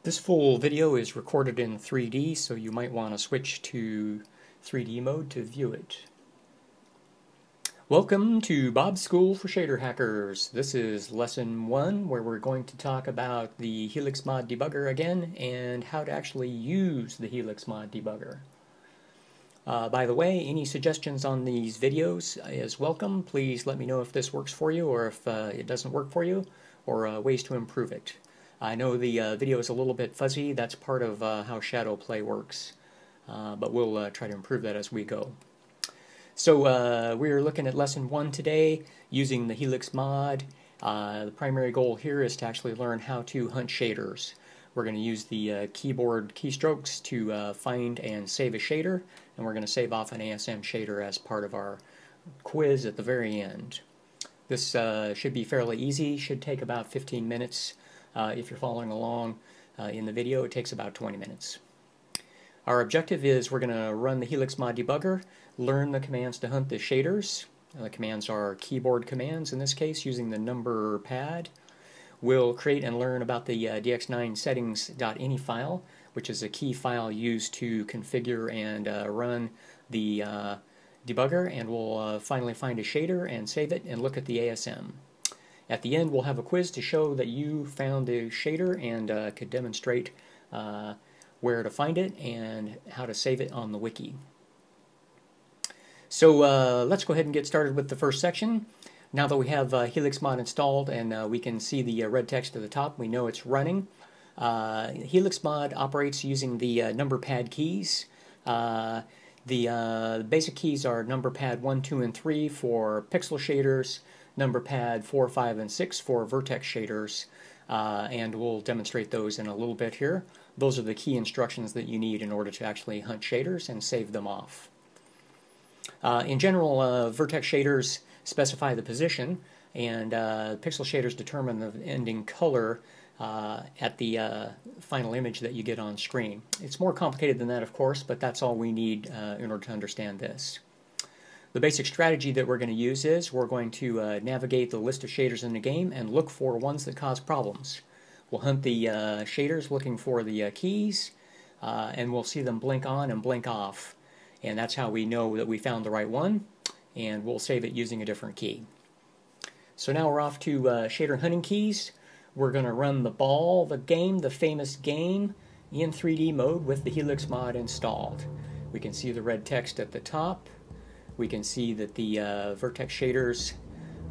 This full video is recorded in 3D, so you might want to switch to 3D mode to view it. Welcome to Bob's School for Shader Hackers. This is lesson 1, where we're going to talk about the HelixMod debugger again and how to actually use the HelixMod debugger. By the way, any suggestions on these videos is welcome. Please let me know if this works for you or if it doesn't work for you, or ways to improve it. I know the video is a little bit fuzzy. That's part of how shadow play works, but we'll try to improve that as we go. So we're looking at lesson 1 today using the HelixMod. The primary goal here is to actually learn how to hunt shaders. We're going to use the keyboard keystrokes to find and save a shader, and we're going to save off an ASM shader as part of our quiz at the very end. This should be fairly easy, should take about 15 minutes. If you're following along in the video, it takes about 20 minutes. Our objective is we're going to run the HelixMod debugger, learn the commands to hunt the shaders. The commands are keyboard commands in this case, using the number pad. We'll create and learn about the dx9 settings.ini file, which is a key file used to configure and run the debugger, and we'll finally find a shader and save it and look at the ASM. At the end, we'll have a quiz to show that you found the shader and could demonstrate where to find it and how to save it on the wiki. So let's go ahead and get started with the first section. Now that we have HelixMod installed and we can see the red text at the top, we know it's running. HelixMod operates using the number pad keys. The basic keys are number pad 1, 2, and 3 for pixel shaders, number pad 4, 5, and 6 for vertex shaders, and we'll demonstrate those in a little bit here. Those are the key instructions that you need in order to actually hunt shaders and save them off. In general, vertex shaders specify the position, and pixel shaders determine the ending color at the final image that you get on screen. It's more complicated than that, of course, but that's all we need in order to understand this. The basic strategy that we're going to use is we're going to navigate the list of shaders in the game and look for ones that cause problems. We'll hunt the shaders looking for the keys, and we'll see them blink on and blink off. And that's how we know that we found the right one, and we'll save it using a different key. So now we're off to shader hunting keys. We're going to run the game, the famous game, in 3D mode with the HelixMod installed. We can see the red text at the top. We can see that the vertex shaders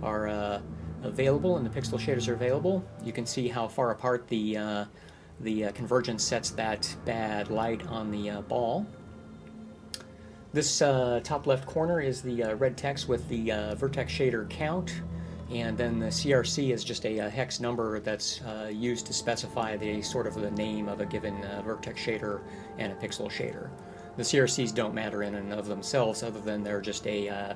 are available and the pixel shaders are available. You can see how far apart the convergence sets that bad light on the ball. This top left corner is the red text with the vertex shader count, and then the CRC is just a hex number that's used to specify the name of a given vertex shader and a pixel shader. The CRCs don't matter in and of themselves, other than they're just a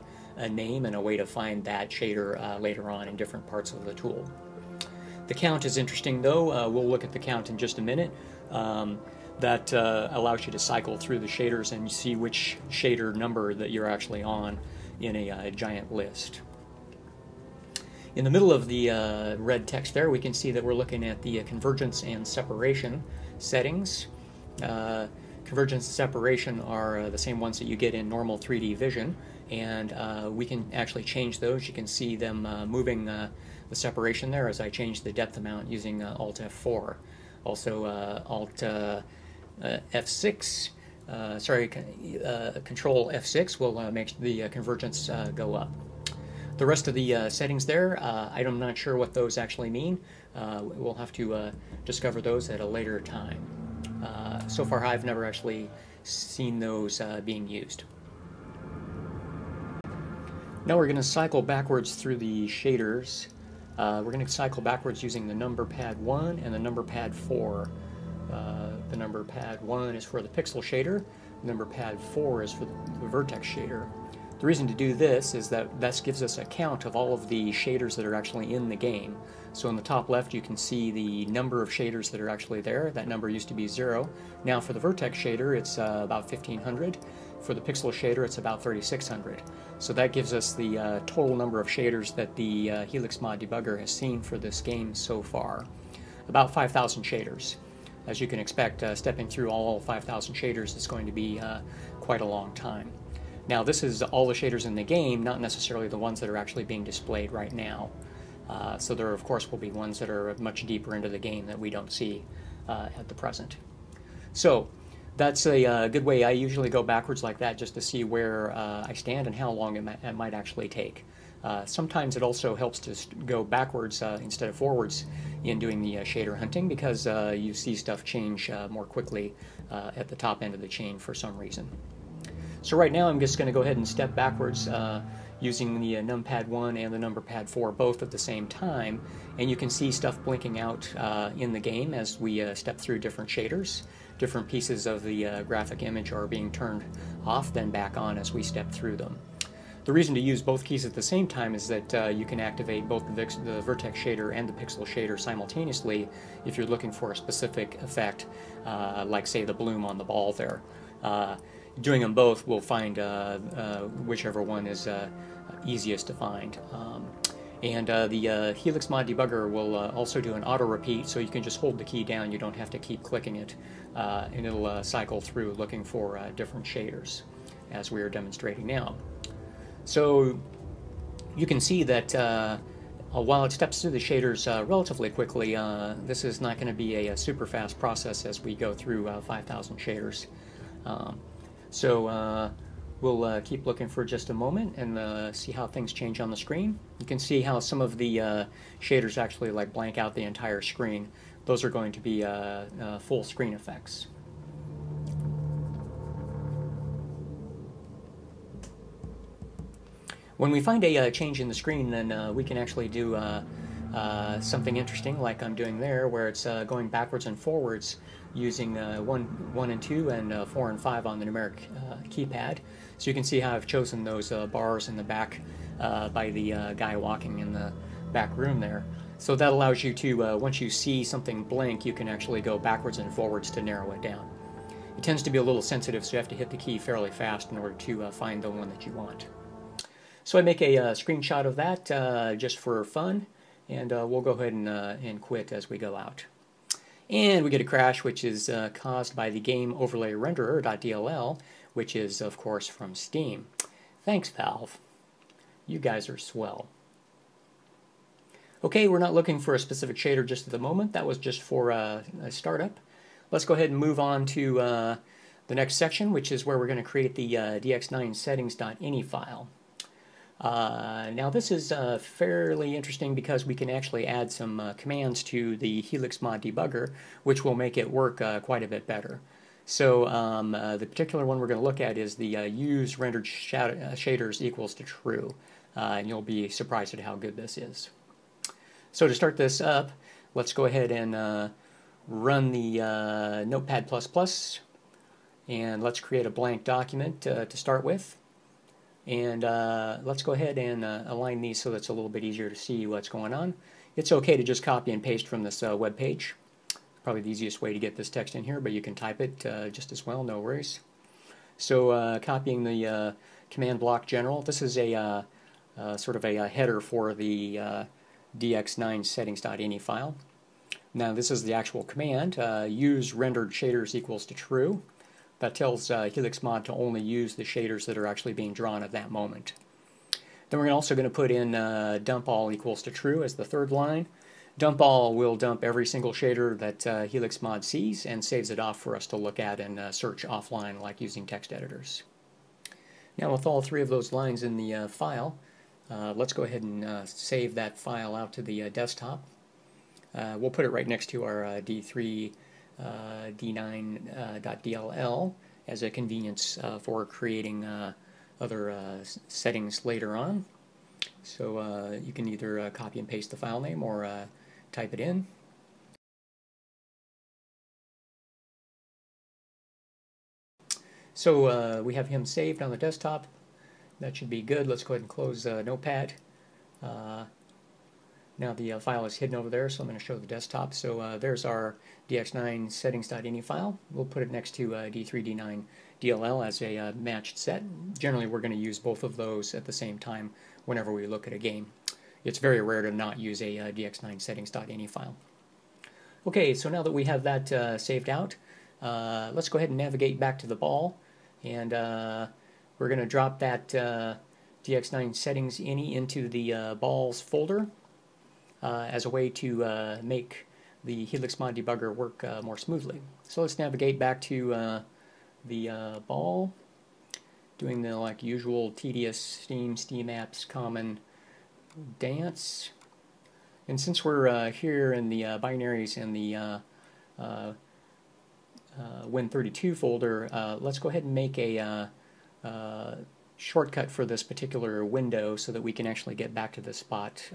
name and a way to find that shader later on in different parts of the tool. The count is interesting, though. We'll look at the count in just a minute. That allows you to cycle through the shaders and see which shader number that you're actually on in a giant list. In the middle of the red text there, we can see that we're looking at the convergence and separation settings. Convergence and separation are the same ones that you get in normal 3D vision, and we can actually change those. You can see them moving the separation there as I change the depth amount using Alt F4. Also Alt F6, Control F6 will make the convergence go up. The rest of the settings there, I'm not sure what those actually mean. We'll have to discover those at a later time. So far, I've never actually seen those being used. Now we're going to cycle backwards through the shaders. We're going to cycle backwards using the number pad 1 and the number pad 4. The number pad 1 is for the pixel shader, the number pad 4 is for the vertex shader. The reason to do this is that this gives us a count of all of the shaders that are actually in the game. So in the top left you can see the number of shaders that are actually there. That number used to be 0. Now for the vertex shader it's about 1500. For the pixel shader it's about 3600. So that gives us the total number of shaders that the HelixMod debugger has seen for this game so far. About 5,000 shaders. As you can expect, stepping through all 5,000 shaders is going to be quite a long time. Now this is all the shaders in the game, not necessarily the ones that are actually being displayed right now. So there of course will be ones that are much deeper into the game that we don't see at the present. So that's a good way. I usually go backwards like that just to see where I stand and how long it might actually take. Sometimes it also helps to go backwards instead of forwards in doing the shader hunting, because you see stuff change more quickly at the top end of the chain for some reason. So right now I'm just going to go ahead and step backwards using the numpad 1 and the number pad 4 both at the same time, and you can see stuff blinking out in the game as we step through different shaders. Different pieces of the graphic image are being turned off, then back on as we step through them. The reason to use both keys at the same time is that you can activate both the vertex shader and the pixel shader simultaneously if you're looking for a specific effect, like say the bloom on the ball there. Doing them both will find whichever one is easiest to find. And the HelixMod debugger will also do an auto repeat, so you can just hold the key down, you don't have to keep clicking it, and it'll cycle through looking for different shaders, as we are demonstrating now. So you can see that while it steps through the shaders relatively quickly, this is not going to be a super fast process as we go through 5,000 shaders. We'll keep looking for just a moment and see how things change on the screen. You can see how some of the shaders actually like blank out the entire screen. Those are going to be full screen effects. When we find a change in the screen, then we can actually do something interesting like I'm doing there, where it's going backwards and forwards using 1 and 2 and 4 and 5 on the numeric keypad. So you can see how I've chosen those bars in the back by the guy walking in the back room there. So that allows you to, once you see something blink, you can actually go backwards and forwards to narrow it down. It tends to be a little sensitive, so you have to hit the key fairly fast in order to find the one that you want. So I make a screenshot of that just for fun, and we'll go ahead and quit as we go out. And we get a crash, which is caused by the game overlay renderer.dll, which is of course from Steam. Thanks, Valve. You guys are swell. Okay, we're not looking for a specific shader just at the moment. That was just for a startup. Let's go ahead and move on to the next section, which is where we're going to create the dx9 settings.ini file. Now this is fairly interesting because we can actually add some commands to the HelixMod debugger, which will make it work quite a bit better. So the particular one we're going to look at is the use rendered shaders equals to true, and you'll be surprised at how good this is. So to start this up, let's go ahead and run the Notepad++, and let's create a blank document to start with. And let's go ahead and align these so that's a little bit easier to see what's going on. It's okay to just copy and paste from this web page. Probably the easiest way to get this text in here, but you can type it just as well, no worries. So copying the command block general, this is a sort of a header for the dx9 settings.ini file. Now this is the actual command, use rendered shaders equals to true. That tells HelixMod to only use the shaders that are actually being drawn at that moment. Then we're also going to put in dump all equals to true as the third line. Dump all will dump every single shader that HelixMod sees and saves it off for us to look at and search offline like using text editors. Now with all three of those lines in the file, let's go ahead and save that file out to the desktop. We'll put it right next to our D3 d9.dll as a convenience for creating other settings later on. So you can either copy and paste the file name or type it in. So we have him saved on the desktop. That should be good. Let's go ahead and close Notepad. Now the file is hidden over there, so I'm going to show the desktop. So there's our dx9 settings.ini file. We'll put it next to d3d9dll as a matched set. Generally we're going to use both of those at the same time whenever we look at a game. It's very rare to not use a dx9 settings.ini file. Okay, so now that we have that saved out, let's go ahead and navigate back to the ball, and we're going to drop that DX9 settings ini into the balls folder as a way to make the HelixMod debugger work more smoothly. So let's navigate back to the ball, doing the like usual tedious Steam apps common dance. And since we're here in the binaries in the Win32 folder, let's go ahead and make a shortcut for this particular window so that we can actually get back to this spot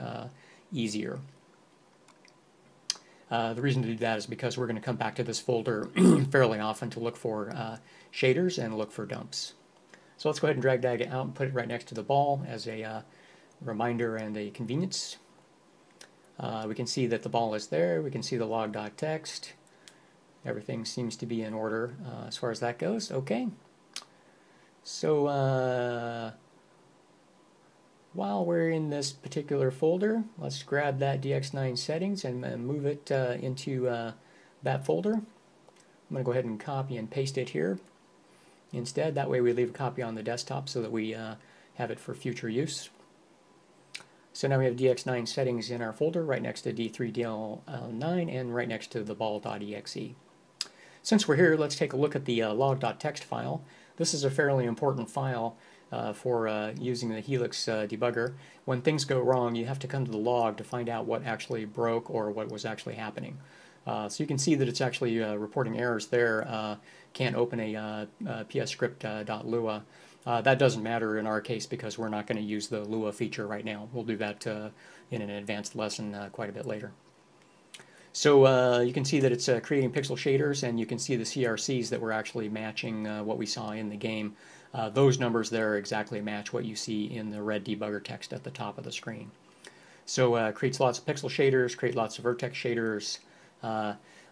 easier. The reason to do that is because we're going to come back to this folder fairly often to look for shaders and look for dumps. So let's go ahead and drag that out and put it right next to the ball as a reminder and a convenience. We can see that the ball is there. We can see the log.txt. Everything seems to be in order as far as that goes. Okay. So while we're in this particular folder, let's grab that DX9 settings and move it into that folder. I'm going to go ahead and copy and paste it here instead. That way we leave a copy on the desktop so that we have it for future use. So now we have DX9 settings in our folder right next to D3DL9 and right next to the ball.exe. Since we're here, let's take a look at the log.txt file. This is a fairly important file for using the Helix debugger. When things go wrong, you have to come to the log to find out what actually broke or what was actually happening. So you can see that it's actually reporting errors there. Can't open a psscript.lua. That doesn't matter in our case because we're not going to use the Lua feature right now. We'll do that in an advanced lesson quite a bit later. So you can see that it's creating pixel shaders, and you can see the CRCs that were actually matching what we saw in the game. Those numbers there exactly match what you see in the red debugger text at the top of the screen. So creates lots of pixel shaders, create lots of vertex shaders,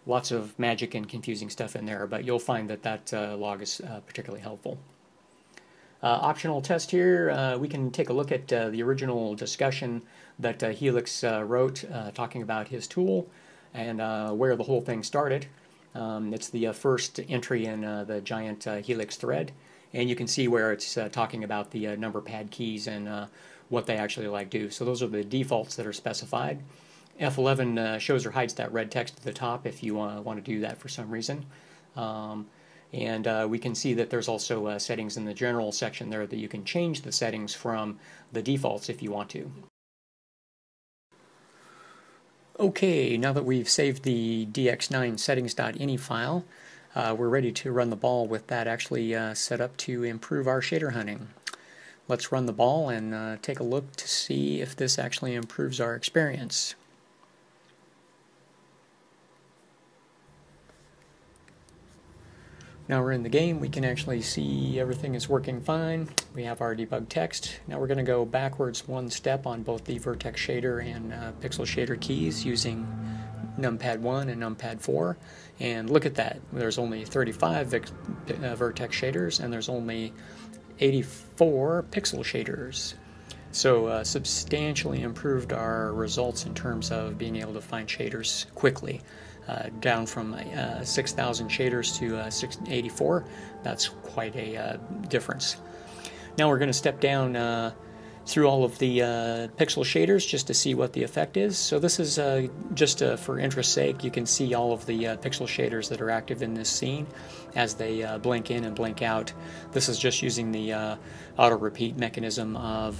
lots of magic and confusing stuff in there, but you'll find that that log is particularly helpful. Optional test here, we can take a look at the original discussion that Helix wrote talking about his tool and where the whole thing started. It's the first entry in the giant Helix thread, and you can see where it's talking about the number pad keys and what they actually like do. So those are the defaults that are specified. F11 shows or hides that red text at the top if you want to do that for some reason. And we can see that there's also settings in the general section there that you can change the settings from the defaults if you want to. Okay, now that we've saved the dx9 settings.ini file, we're ready to run the ball with that actually set up to improve our shader hunting. Let's run the ball and take a look to see if this actually improves our experience. Now we're in the game, we can actually see everything is working fine. We have our debug text. Now we're going to go backwards one step on both the vertex shader and pixel shader keys using numpad 1 and numpad 4. And look at that, there's only 35 vertex shaders and there's only 84 pixel shaders. So substantially improved our results in terms of being able to find shaders quickly. Down from 6,000 shaders to 684. That's quite a difference. Now we're going to step down through all of the pixel shaders just to see what the effect is. So this is just for interest's sake. You can see all of the pixel shaders that are active in this scene as they blink in and blink out. This is just using the auto-repeat mechanism of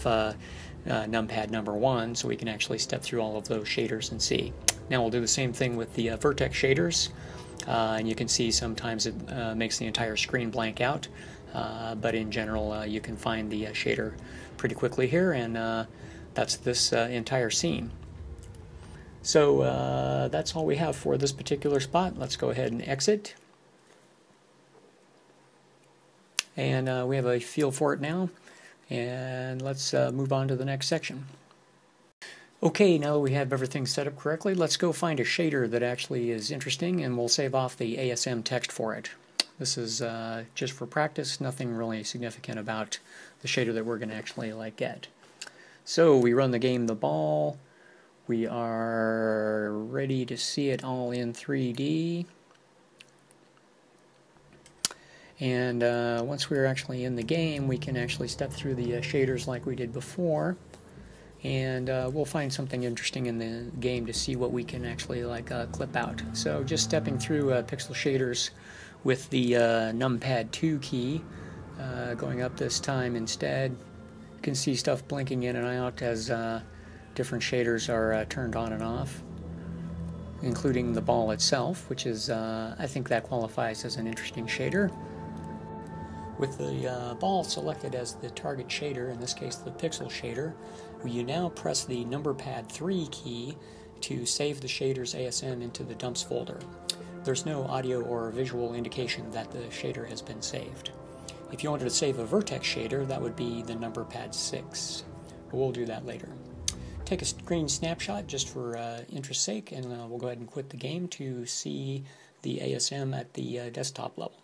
numpad number 1, so we can actually step through all of those shaders and see. Now we'll do the same thing with the vertex shaders, and you can see sometimes it makes the entire screen blank out, but in general you can find the shader pretty quickly here, and that's this entire scene. So that's all we have for this particular spot. Let's go ahead and exit. And we have a feel for it now, and let's move on to the next section. Okay, now that we have everything set up correctly, let's go find a shader that actually is interesting, and we'll save off the ASM text for it. This is just for practice, nothing really significant about the shader that we're going to actually get. So we run the game The Ball, We are ready to see it all in 3D. And once we're actually in the game, we can actually step through the shaders like we did before. And we'll find something interesting in the game to see what we can actually clip out. So just stepping through pixel shaders with the numpad 2 key, going up this time instead. You can see stuff blinking in and out as different shaders are turned on and off, including the ball itself, which is, I think that qualifies as an interesting shader. With the ball selected as the target shader, in this case the pixel shader, you now press the number pad 3 key to save the shader's ASM into the dumps folder. There's no audio or visual indication that the shader has been saved. If you wanted to save a vertex shader, that would be the number pad 6. But we'll do that later. Take a screen snapshot just for interest's sake, and we'll go ahead and quit the game to see the ASM at the desktop level.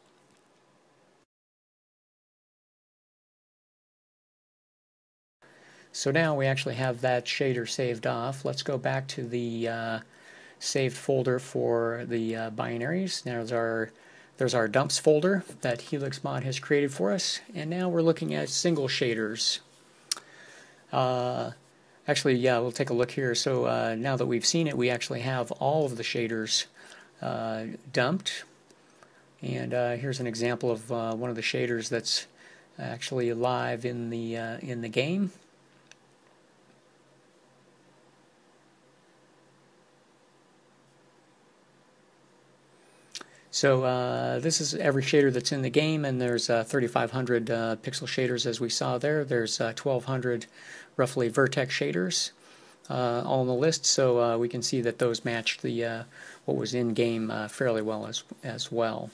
So now we actually have that shader saved off. Let's go back to the saved folder for the binaries. Now there's our dumps folder that HelixMod has created for us, and now we're looking at single shaders. Actually, yeah, we'll take a look here. So now that we've seen it, we actually have all of the shaders dumped. And here's an example of one of the shaders that's actually live in the game. So this is every shader that's in the game, and there's 3,500 pixel shaders as we saw there. There's 1,200 roughly vertex shaders all on the list, so we can see that those match the what was in game fairly well as well.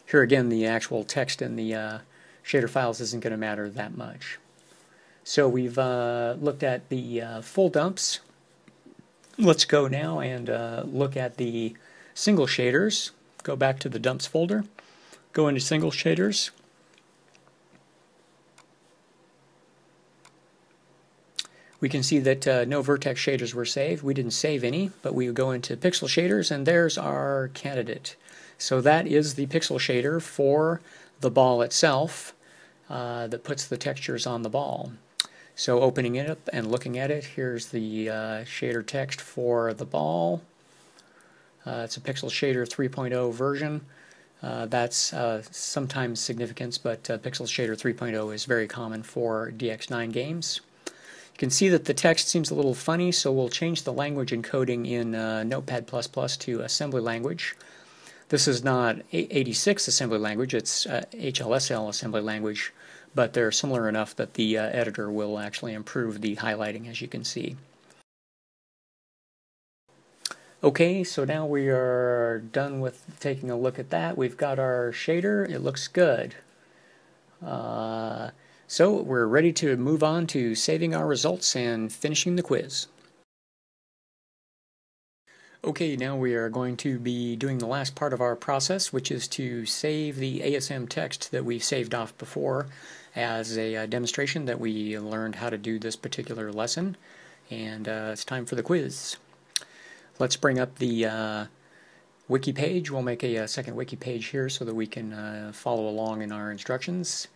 Here again, the actual text in the shader files isn't going to matter that much. So we've looked at the full dumps. Let's go now and look at the single shaders. Go back to the dumps folder, go into single shaders. We can see that no vertex shaders were saved. We didn't save any, but we go into pixel shaders, and there's our candidate. So that is the pixel shader for the ball itself that puts the textures on the ball. So opening it up and looking at it, here's the shader text for the ball. It's a Pixel Shader 3.0 version. That's sometimes significant, but Pixel Shader 3.0 is very common for DX9 games. You can see that the text seems a little funny, so we'll change the language encoding in Notepad++ to assembly language. This is not 86 assembly language, it's HLSL assembly language, but they're similar enough that the editor will actually improve the highlighting, as you can see. Okay, so now we are done with taking a look at that. We've got our shader. It looks good. So we're ready to move on to saving our results and finishing the quiz. Okay, now we are going to be doing the last part of our process, which is to save the ASM text that we saved off before as a demonstration that we learned how to do this particular lesson. And it's time for the quiz. Let's bring up the wiki page. We'll make a second wiki page here so that we can follow along in our instructions.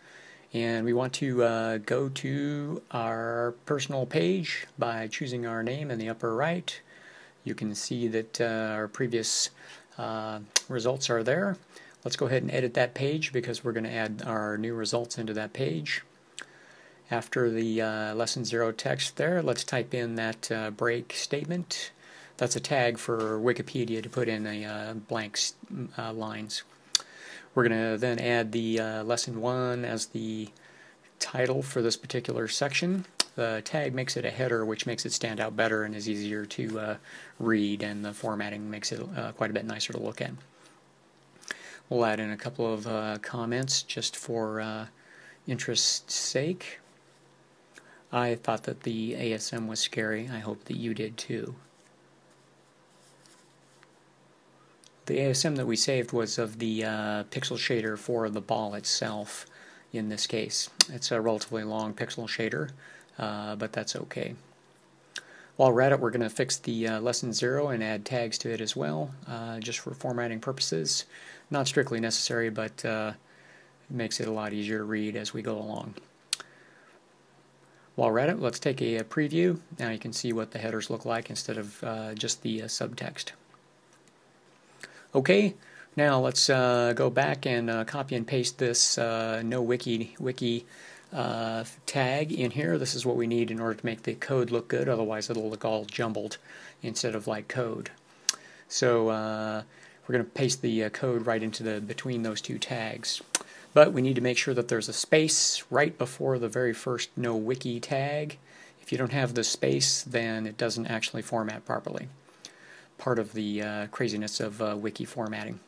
And we want to go to our personal page by choosing our name in the upper right. You can see that our previous results are there. Let's go ahead and edit that page because we're going to add our new results into that page. After the lesson 0 text there, let's type in that break statement. That's a tag for Wikipedia to put in a blank lines. We're going to then add the lesson 1 as the title for this particular section. The tag makes it a header, which makes it stand out better and is easier to read, and the formatting makes it quite a bit nicer to look at. We'll add in a couple of comments just for interest's sake. I thought that the ASM was scary. I hope that you did too. The ASM that we saved was of the pixel shader for the ball itself in this case. It's a relatively long pixel shader, but that's okay. While we're at it, we're going to fix the lesson 0 and add tags to it as well, just for formatting purposes. Not strictly necessary, but it makes it a lot easier to read as we go along. While we're at it, let's take a preview. Now you can see what the headers look like instead of just the subtext. Okay, now let's go back and copy and paste this no wiki tag in here. This is what we need in order to make the code look good, otherwise it'll look all jumbled instead of like code. So we're going to paste the code right into the between those two tags. But we need to make sure that there's a space right before the very first no wiki tag. If you don't have the space, then it doesn't actually format properly. Part of the craziness of wiki formatting.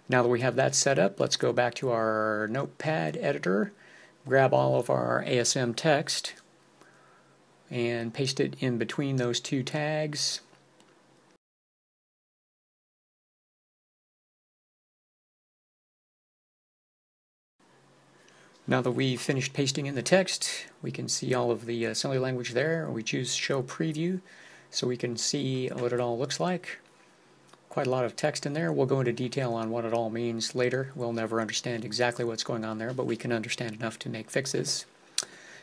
Now that we have that set up, let's go back to our notepad editor, grab all of our ASM text, and paste it in between those two tags. Now that we've finished pasting in the text, we can see all of the assembly language there. We choose Show Preview so we can see what it all looks like. Quite a lot of text in there. We'll go into detail on what it all means later. We'll never understand exactly what's going on there, but we can understand enough to make fixes.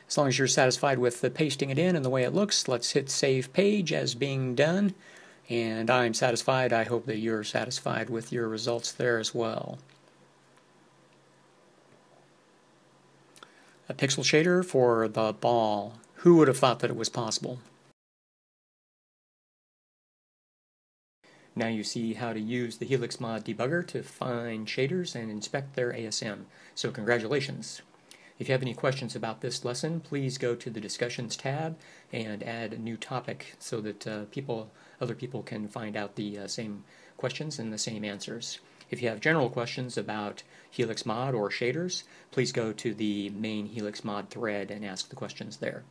As long as you're satisfied with the pasting it in and the way it looks, let's hit Save Page as being done. And I'm satisfied. I hope that you're satisfied with your results there as well. A pixel shader for the ball. Who would have thought that it was possible? Now you see how to use the HelixMod debugger to find shaders and inspect their ASM. So congratulations. If you have any questions about this lesson, please go to the Discussions tab and add a new topic so that other people can find out the same questions and the same answers. If you have general questions about HelixMod or shaders, please go to the main HelixMod thread and ask the questions there.